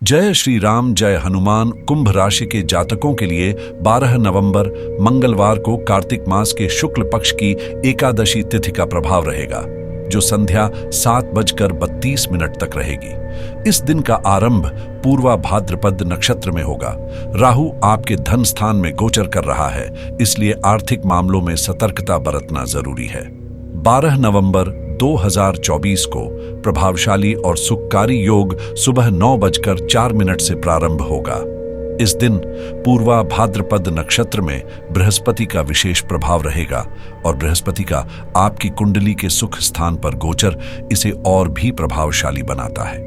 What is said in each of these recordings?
जय श्री राम, जय हनुमान। कुंभ राशि के जातकों के लिए 12 नवंबर मंगलवार को कार्तिक मास के शुक्ल पक्ष की एकादशी तिथि का प्रभाव रहेगा, जो संध्या 7:32 तक रहेगी। इस दिन का आरंभ पूर्वा भाद्रपद नक्षत्र में होगा। राहु आपके धन स्थान में गोचर कर रहा है, इसलिए आर्थिक मामलों में सतर्कता बरतना जरूरी है। 12 नवंबर 2024 को प्रभावशाली और सुखकारी योग सुबह 9:04 से प्रारंभ होगा। इस दिन पूर्वा भाद्रपद नक्षत्र में बृहस्पति का विशेष प्रभाव रहेगा और बृहस्पति का आपकी कुंडली के सुख स्थान पर गोचर इसे और भी प्रभावशाली बनाता है।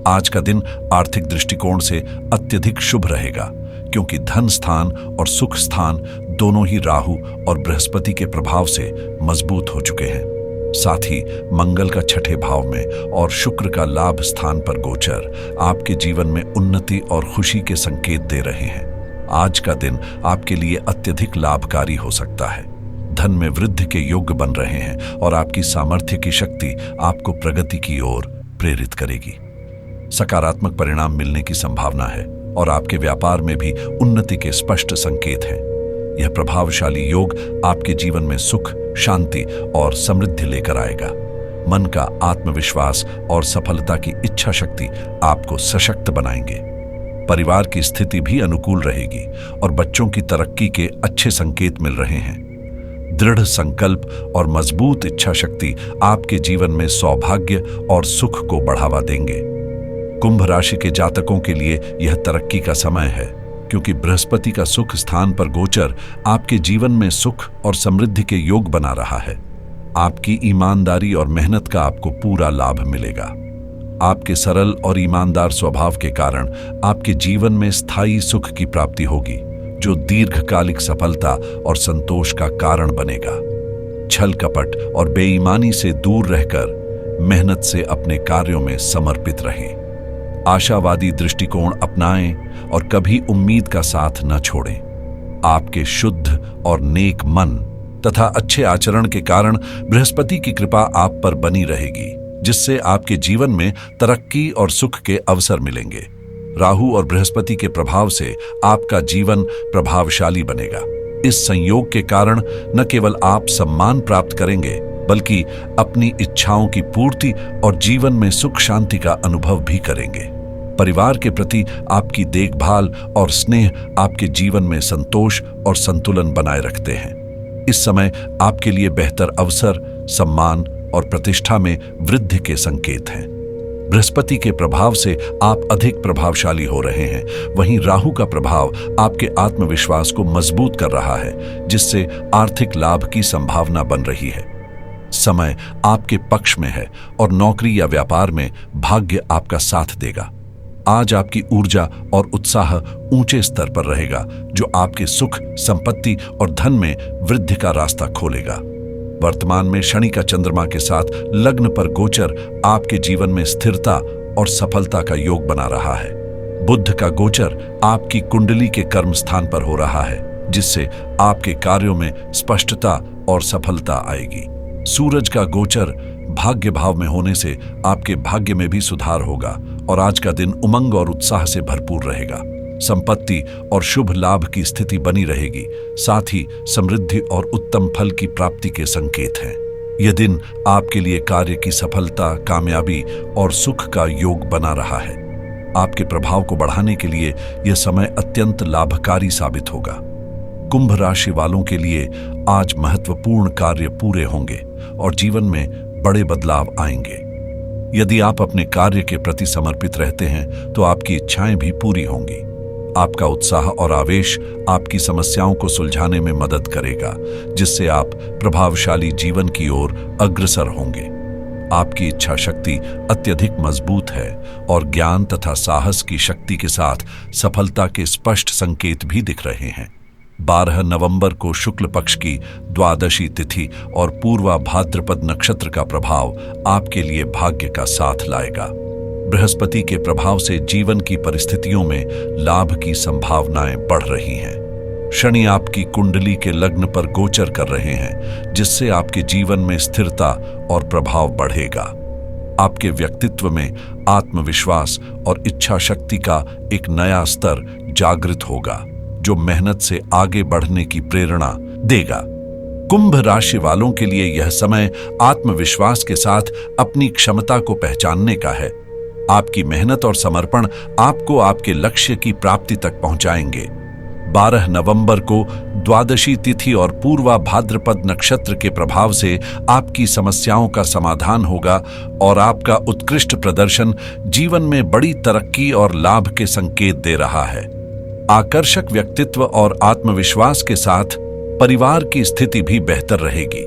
आज का दिन आर्थिक दृष्टिकोण से अत्यधिक शुभ रहेगा, क्योंकि धन स्थान और सुख स्थान दोनों ही राहु और बृहस्पति के प्रभाव से मजबूत हो चुके हैं। साथ ही मंगल का छठे भाव में और शुक्र का लाभ स्थान पर गोचर आपके जीवन में उन्नति और खुशी के संकेत दे रहे हैं। आज का दिन आपके लिए अत्यधिक लाभकारी हो सकता है। धन में वृद्धि के योग्य बन रहे हैं और आपकी सामर्थ्य की शक्ति आपको प्रगति की ओर प्रेरित करेगी। सकारात्मक परिणाम मिलने की संभावना है और आपके व्यापार में भी उन्नति के स्पष्ट संकेत हैं। यह प्रभावशाली योग आपके जीवन में सुख, शांति और समृद्धि लेकर आएगा। मन का आत्मविश्वास और सफलता की इच्छा शक्ति आपको सशक्त बनाएंगे। परिवार की स्थिति भी अनुकूल रहेगी और बच्चों की तरक्की के अच्छे संकेत मिल रहे हैं। दृढ़ संकल्प और मजबूत इच्छा शक्ति आपके जीवन में सौभाग्य और सुख को बढ़ावा देंगे। कुंभ राशि के जातकों के लिए यह तरक्की का समय है, क्योंकि बृहस्पति का सुख स्थान पर गोचर आपके जीवन में सुख और समृद्धि के योग बना रहा है। आपकी ईमानदारी और मेहनत का आपको पूरा लाभ मिलेगा। आपके सरल और ईमानदार स्वभाव के कारण आपके जीवन में स्थायी सुख की प्राप्ति होगी, जो दीर्घकालिक सफलता और संतोष का कारण बनेगा। छल कपट और बेईमानी से दूर रहकर मेहनत से अपने कार्यों में समर्पित रहें। आशावादी दृष्टिकोण अपनाएं और कभी उम्मीद का साथ न छोड़ें। आपके शुद्ध और नेक मन तथा अच्छे आचरण के कारण बृहस्पति की कृपा आप पर बनी रहेगी, जिससे आपके जीवन में तरक्की और सुख के अवसर मिलेंगे। राहु और बृहस्पति के प्रभाव से आपका जीवन प्रभावशाली बनेगा। इस संयोग के कारण न केवल आप सम्मान प्राप्त करेंगे, बल्कि अपनी इच्छाओं की पूर्ति और जीवन में सुख शांति का अनुभव भी करेंगे। परिवार के प्रति आपकी देखभाल और स्नेह आपके जीवन में संतोष और संतुलन बनाए रखते हैं। इस समय आपके लिए बेहतर अवसर, सम्मान और प्रतिष्ठा में वृद्धि के संकेत हैं। बृहस्पति के प्रभाव से आप अधिक प्रभावशाली हो रहे हैं। वहीं राहु का प्रभाव आपके आत्मविश्वास को मजबूत कर रहा है, जिससे आर्थिक लाभ की संभावना बन रही है। समय आपके पक्ष में है और नौकरी या व्यापार में भाग्य आपका साथ देगा। आज आपकी ऊर्जा और उत्साह ऊंचे स्तर पर रहेगा, जो आपके सुख, संपत्ति और धन में वृद्धि का रास्ता खोलेगा। वर्तमान में शनि का चंद्रमा के साथ लग्न पर गोचर आपके जीवन में स्थिरता और सफलता का योग बना रहा है। बुध का गोचर आपकी कुंडली के कर्म स्थान पर हो रहा है, जिससे आपके कार्यों में स्पष्टता और सफलता आएगी। सूरज का गोचर भाग्य भाव में होने से आपके भाग्य में भी सुधार होगा और आज का दिन उमंग और उत्साह से भरपूर रहेगा। संपत्ति और शुभ लाभ की स्थिति बनी रहेगी। साथ ही समृद्धि और उत्तम फल की प्राप्ति के संकेत हैं। यह दिन आपके लिए कार्य की सफलता, कामयाबी और सुख का योग बना रहा है। आपके प्रभाव को बढ़ाने के लिए यह समय अत्यंत लाभकारी साबित होगा। कुंभ राशि वालों के लिए आज महत्वपूर्ण कार्य पूरे होंगे और जीवन में बड़े बदलाव आएंगे। यदि आप अपने कार्य के प्रति समर्पित रहते हैं तो आपकी इच्छाएं भी पूरी होंगी। आपका उत्साह और आवेश आपकी समस्याओं को सुलझाने में मदद करेगा, जिससे आप प्रभावशाली जीवन की ओर अग्रसर होंगे। आपकी इच्छा शक्ति अत्यधिक मजबूत है और ज्ञान तथा साहस की शक्ति के साथ सफलता के स्पष्ट संकेत भी दिख रहे हैं। 12 नवंबर को शुक्ल पक्ष की द्वादशी तिथि और पूर्वा भाद्रपद नक्षत्र का प्रभाव आपके लिए भाग्य का साथ लाएगा। बृहस्पति के प्रभाव से जीवन की परिस्थितियों में लाभ की संभावनाएं बढ़ रही हैं। शनि आपकी कुंडली के लग्न पर गोचर कर रहे हैं, जिससे आपके जीवन में स्थिरता और प्रभाव बढ़ेगा। आपके व्यक्तित्व में आत्मविश्वास और इच्छा शक्ति का एक नया स्तर जागृत होगा, जो मेहनत से आगे बढ़ने की प्रेरणा देगा। कुंभ राशि वालों के लिए यह समय आत्मविश्वास के साथ अपनी क्षमता को पहचानने का है। आपकी मेहनत और समर्पण आपको आपके लक्ष्य की प्राप्ति तक पहुंचाएंगे। 12 नवंबर को द्वादशी तिथि और पूर्वा भाद्रपद नक्षत्र के प्रभाव से आपकी समस्याओं का समाधान होगा और आपका उत्कृष्ट प्रदर्शन जीवन में बड़ी तरक्की और लाभ के संकेत दे रहा है। आकर्षक व्यक्तित्व और आत्मविश्वास के साथ परिवार की स्थिति भी बेहतर रहेगी।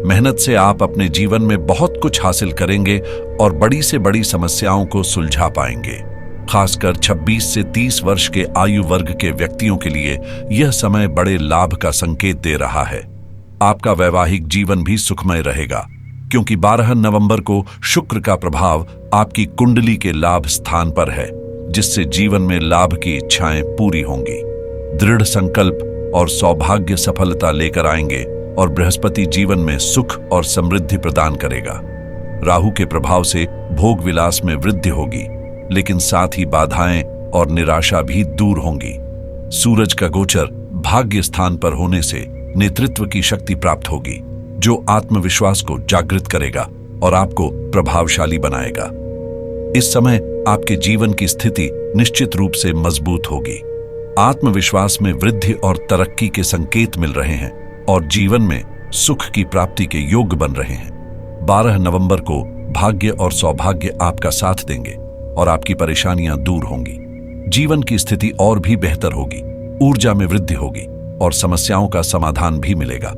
मेहनत से आप अपने जीवन में बहुत कुछ हासिल करेंगे और बड़ी से बड़ी समस्याओं को सुलझा पाएंगे। खासकर 26 से 30 वर्ष के आयु वर्ग के व्यक्तियों के लिए यह समय बड़े लाभ का संकेत दे रहा है। आपका वैवाहिक जीवन भी सुखमय रहेगा, क्योंकि 12 नवंबर को शुक्र का प्रभाव आपकी कुंडली के लाभ स्थान पर है, जिससे जीवन में लाभ की इच्छाएं पूरी होंगी। दृढ़ संकल्प और सौभाग्य सफलता लेकर आएंगे और बृहस्पति जीवन में सुख और समृद्धि प्रदान करेगा। राहु के प्रभाव से भोग विलास में वृद्धि होगी, लेकिन साथ ही बाधाएं और निराशा भी दूर होंगी। सूरज का गोचर भाग्य स्थान पर होने से नेतृत्व की शक्ति प्राप्त होगी, जो आत्मविश्वास को जागृत करेगा और आपको प्रभावशाली बनाएगा। इस समय आपके जीवन की स्थिति निश्चित रूप से मजबूत होगी। आत्मविश्वास में वृद्धि और तरक्की के संकेत मिल रहे हैं और जीवन में सुख की प्राप्ति के योग बन रहे हैं। 12 नवंबर को भाग्य और सौभाग्य आपका साथ देंगे और आपकी परेशानियां दूर होंगी। जीवन की स्थिति और भी बेहतर होगी, ऊर्जा में वृद्धि होगी और समस्याओं का समाधान भी मिलेगा।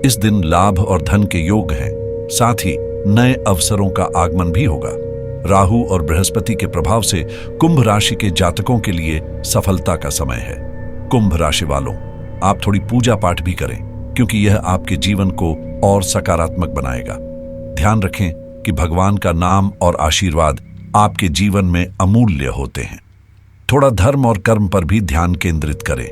इस दिन लाभ और धन के योग हैं, साथ ही नए अवसरों का आगमन भी होगा। राहु और बृहस्पति के प्रभाव से कुंभ राशि के जातकों के लिए सफलता का समय है। कुंभ राशि वालों, आप थोड़ी पूजा पाठ भी करें, क्योंकि यह आपके जीवन को और सकारात्मक बनाएगा। ध्यान रखें कि भगवान का नाम और आशीर्वाद आपके जीवन में अमूल्य होते हैं। थोड़ा धर्म और कर्म पर भी ध्यान केंद्रित करें,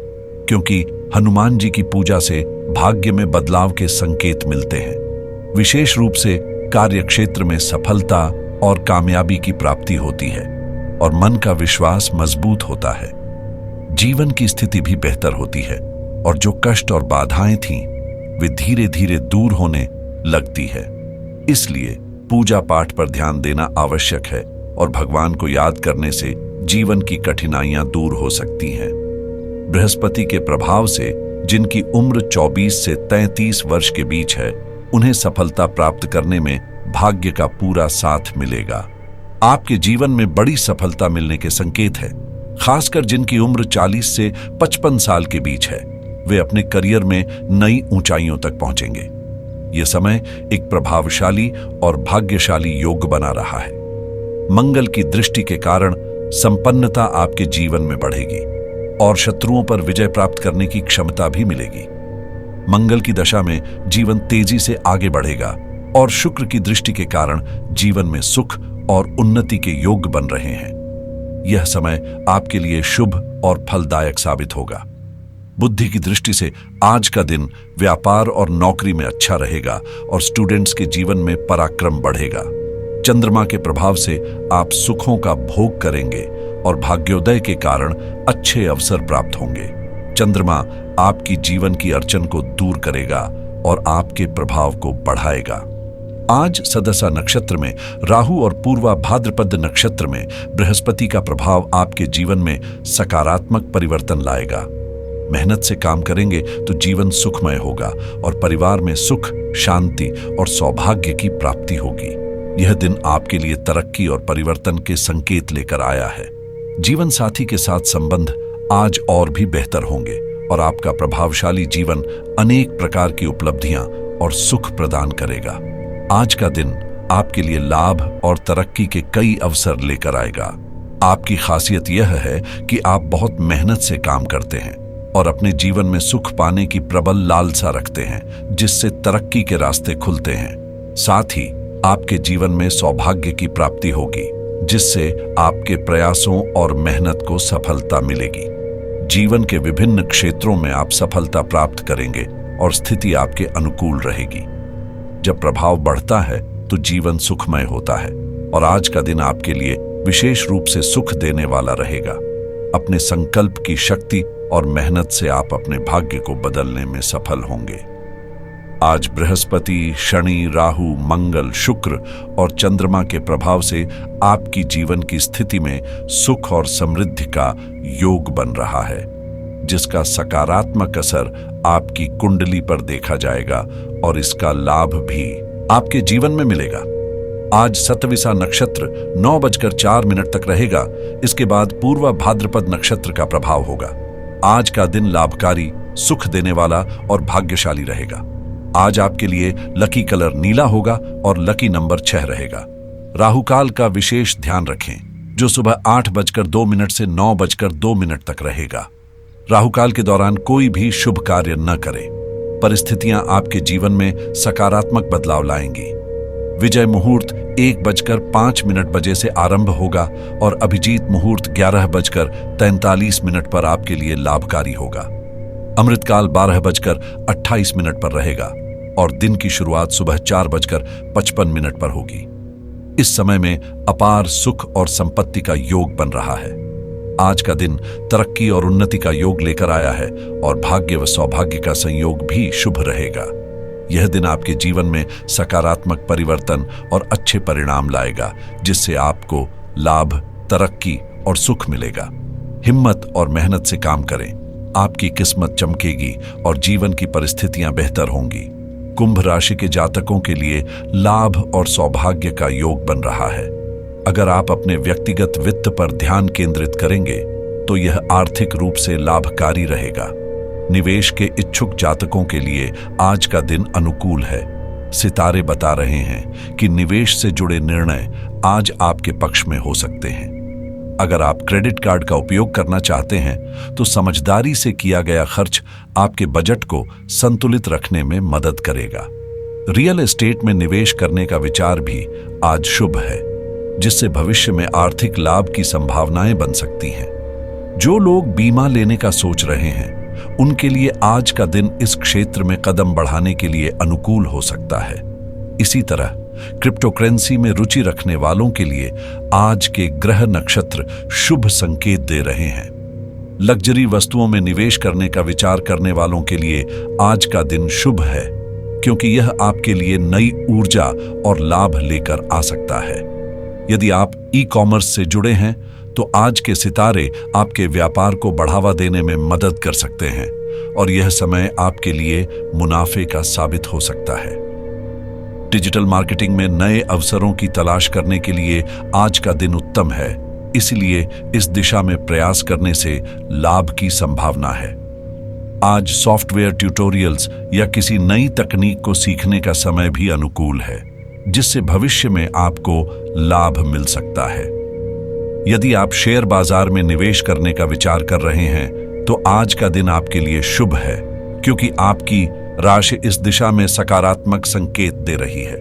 क्योंकि हनुमान जी की पूजा से भाग्य में बदलाव के संकेत मिलते हैं। विशेष रूप से कार्य क्षेत्र में सफलता और कामयाबी की प्राप्ति होती है और मन का विश्वास मजबूत होता है। जीवन की स्थिति भी बेहतर होती है और जो कष्ट और बाधाएं थीं, वे धीरे धीरे दूर होने लगती है। इसलिए पूजा पाठ पर ध्यान देना आवश्यक है और भगवान को याद करने से जीवन की कठिनाइयां दूर हो सकती हैं। बृहस्पति के प्रभाव से जिनकी उम्र 24 से 33 वर्ष के बीच है, उन्हें सफलता प्राप्त करने में भाग्य का पूरा साथ मिलेगा। आपके जीवन में बड़ी सफलता मिलने के संकेत है। खासकर जिनकी उम्र 40 से 55 साल के बीच है, वे अपने करियर में नई ऊंचाइयों तक पहुंचेंगे। यह समय एक प्रभावशाली और भाग्यशाली योग बना रहा है। मंगल की दृष्टि के कारण संपन्नता आपके जीवन में बढ़ेगी और शत्रुओं पर विजय प्राप्त करने की क्षमता भी मिलेगी। मंगल की दशा में जीवन तेजी से आगे बढ़ेगा और शुक्र की दृष्टि के कारण जीवन में सुख और उन्नति के योग बन रहे हैं। यह समय आपके लिए शुभ और फलदायक साबित होगा। बुद्धि की दृष्टि से आज का दिन व्यापार और नौकरी में अच्छा रहेगा और स्टूडेंट्स के जीवन में पराक्रम बढ़ेगा। चंद्रमा के प्रभाव से आप सुखों का भोग करेंगे और भाग्योदय के कारण अच्छे अवसर प्राप्त होंगे। चंद्रमा आपकी जीवन की अड़चन को दूर करेगा और आपके प्रभाव को बढ़ाएगा। आज सदसा नक्षत्र में राहु और पूर्वा भाद्रपद नक्षत्र में बृहस्पति का प्रभाव आपके जीवन में सकारात्मक परिवर्तन लाएगा। मेहनत से काम करेंगे तो जीवन सुखमय होगा और परिवार में सुख, शांति और सौभाग्य की प्राप्ति होगी। यह दिन आपके लिए तरक्की और परिवर्तन के संकेत लेकर आया है। जीवन साथी के साथ संबंध आज और भी बेहतर होंगे और आपका प्रभावशाली जीवन अनेक प्रकार की उपलब्धियां और सुख प्रदान करेगा। आज का दिन आपके लिए लाभ और तरक्की के कई अवसर लेकर आएगा। आपकी खासियत यह है कि आप बहुत मेहनत से काम करते हैं और अपने जीवन में सुख पाने की प्रबल लालसा रखते हैं, जिससे तरक्की के रास्ते खुलते हैं। साथ ही आपके जीवन में सौभाग्य की प्राप्ति होगी, जिससे आपके प्रयासों और मेहनत को सफलता मिलेगी। जीवन के विभिन्न क्षेत्रों में आप सफलता प्राप्त करेंगे और स्थिति आपके अनुकूल रहेगी। जब प्रभाव बढ़ता है तो जीवन सुखमय होता है और आज का दिन आपके लिए विशेष रूप से सुख देने वाला रहेगा। अपने संकल्प की शक्ति और मेहनत से आप अपने भाग्य को बदलने में सफल होंगे। आज बृहस्पति, शनि, राहु, मंगल, शुक्र और चंद्रमा के प्रभाव से आपकी जीवन की स्थिति में सुख और समृद्धि का योग बन रहा है, जिसका सकारात्मक असर आपकी कुंडली पर देखा जाएगा और इसका लाभ भी आपके जीवन में मिलेगा। आज सतविसा नक्षत्र 9:04 तक रहेगा। इसके बाद पूर्वा भाद्रपद नक्षत्र का प्रभाव होगा। आज का दिन लाभकारी, सुख देने वाला और भाग्यशाली रहेगा। आज आपके लिए लकी कलर नीला होगा और लकी नंबर 6 रहेगा। राहुकाल का विशेष ध्यान रखें, जो सुबह 8:02 से 9:02 तक रहेगा। राहुकाल के दौरान कोई भी शुभ कार्य न करें। परिस्थितियां आपके जीवन में सकारात्मक बदलाव लाएंगी। विजय मुहूर्त 1:05 से आरंभ होगा और अभिजीत मुहूर्त 11:43 पर आपके लिए लाभकारी होगा। अमृतकाल 12:28 पर रहेगा और दिन की शुरुआत सुबह 4:55 पर होगी। इस समय में अपार सुख और संपत्ति का योग बन रहा है। आज का दिन तरक्की और उन्नति का योग लेकर आया है और भाग्य व सौभाग्य का संयोग भी शुभ रहेगा। यह दिन आपके जीवन में सकारात्मक परिवर्तन और अच्छे परिणाम लाएगा, जिससे आपको लाभ, तरक्की और सुख मिलेगा। हिम्मत और मेहनत से काम करें, आपकी किस्मत चमकेगी और जीवन की परिस्थितियां बेहतर होंगी। कुंभ राशि के जातकों के लिए लाभ और सौभाग्य का योग बन रहा है। अगर आप अपने व्यक्तिगत वित्त पर ध्यान केंद्रित करेंगे तो यह आर्थिक रूप से लाभकारी रहेगा। निवेश के इच्छुक जातकों के लिए आज का दिन अनुकूल है। सितारे बता रहे हैं कि निवेश से जुड़े निर्णय आज आपके पक्ष में हो सकते हैं। अगर आप क्रेडिट कार्ड का उपयोग करना चाहते हैं तो समझदारी से किया गया खर्च आपके बजट को संतुलित रखने में मदद करेगा। रियल एस्टेट में निवेश करने का विचार भी आज शुभ है, जिससे भविष्य में आर्थिक लाभ की संभावनाएं बन सकती हैं। जो लोग बीमा लेने का सोच रहे हैं उनके लिए आज का दिन इस क्षेत्र में कदम बढ़ाने के लिए अनुकूल हो सकता है। इसी तरह क्रिप्टोकरेंसी में रुचि रखने वालों के लिए आज के ग्रह नक्षत्र शुभ संकेत दे रहे हैं। लग्जरी वस्तुओं में निवेश करने का विचार करने वालों के लिए आज का दिन शुभ है, क्योंकि यह आपके लिए नई ऊर्जा और लाभ लेकर आ सकता है। यदि आप ई-कॉमर्स से जुड़े हैं तो आज के सितारे आपके व्यापार को बढ़ावा देने में मदद कर सकते हैं और यह समय आपके लिए मुनाफे का साबित हो सकता है। डिजिटल मार्केटिंग में नए अवसरों की तलाश करने के लिए आज का दिन उत्तम है, इसलिए इस दिशा में प्रयास करने से लाभ की संभावना है। आज सॉफ्टवेयर ट्यूटोरियल्स या किसी नई तकनीक को सीखने का समय भी अनुकूल है, जिससे भविष्य में आपको लाभ मिल सकता है। यदि आप शेयर बाजार में निवेश करने का विचार कर रहे हैं तो आज का दिन आपके लिए शुभ है, क्योंकि आपकी राशि इस दिशा में सकारात्मक संकेत दे रही है।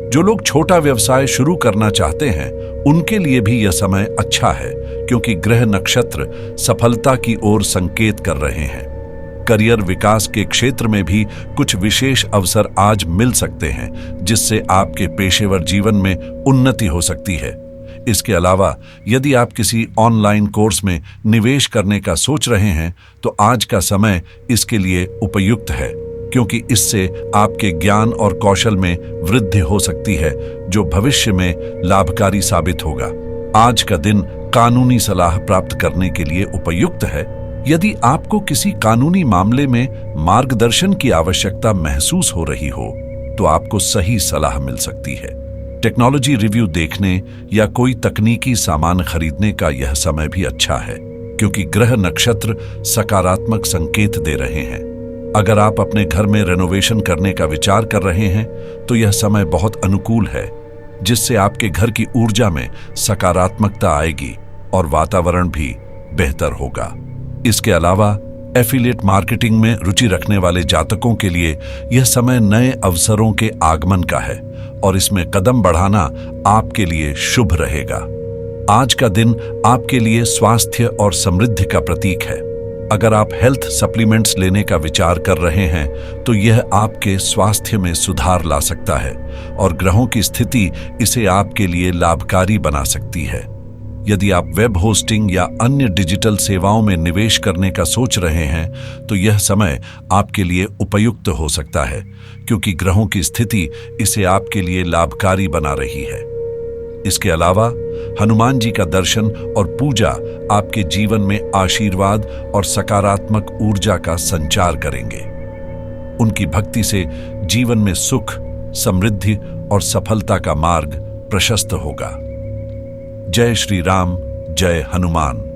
जो लोग छोटा व्यवसाय शुरू करना चाहते हैं उनके लिए भी यह समय अच्छा है, क्योंकि ग्रह नक्षत्र सफलता की ओर संकेत कर रहे हैं। करियर विकास के क्षेत्र में भी कुछ विशेष अवसर आज मिल सकते हैं, जिससे आपके पेशेवर जीवन में उन्नति हो सकती है। इसके अलावा यदि आप किसी ऑनलाइन कोर्स में निवेश करने का सोच रहे हैं तो आज का समय इसके लिए उपयुक्त है, क्योंकि इससे आपके ज्ञान और कौशल में वृद्धि हो सकती है, जो भविष्य में लाभकारी साबित होगा। आज का दिन कानूनी सलाह प्राप्त करने के लिए उपयुक्त है। यदि आपको किसी कानूनी मामले में मार्गदर्शन की आवश्यकता महसूस हो रही हो तो आपको सही सलाह मिल सकती है। टेक्नोलॉजी रिव्यू देखने या कोई तकनीकी सामान खरीदने का यह समय भी अच्छा है, क्योंकि ग्रह नक्षत्र सकारात्मक संकेत दे रहे हैं। अगर आप अपने घर में रेनोवेशन करने का विचार कर रहे हैं तो यह समय बहुत अनुकूल है, जिससे आपके घर की ऊर्जा में सकारात्मकता आएगी और वातावरण भी बेहतर होगा। इसके अलावा एफिलिएट मार्केटिंग में रुचि रखने वाले जातकों के लिए यह समय नए अवसरों के आगमन का है और इसमें कदम बढ़ाना आपके लिए शुभ रहेगा। आज का दिन आपके लिए स्वास्थ्य और समृद्धि का प्रतीक है। अगर आप हेल्थ सप्लीमेंट्स लेने का विचार कर रहे हैं तो यह आपके स्वास्थ्य में सुधार ला सकता है और ग्रहों की स्थिति इसे आपके लिए लाभकारी बना सकती है। यदि आप वेब होस्टिंग या अन्य डिजिटल सेवाओं में निवेश करने का सोच रहे हैं तो यह समय आपके लिए उपयुक्त हो सकता है, क्योंकि ग्रहों की स्थिति इसे आपके लिए लाभकारी बना रही है। इसके अलावा हनुमान जी का दर्शन और पूजा आपके जीवन में आशीर्वाद और सकारात्मक ऊर्जा का संचार करेंगे। उनकी भक्ति से जीवन में सुख, समृद्धि और सफलता का मार्ग प्रशस्त होगा। जय श्री राम, जय हनुमान।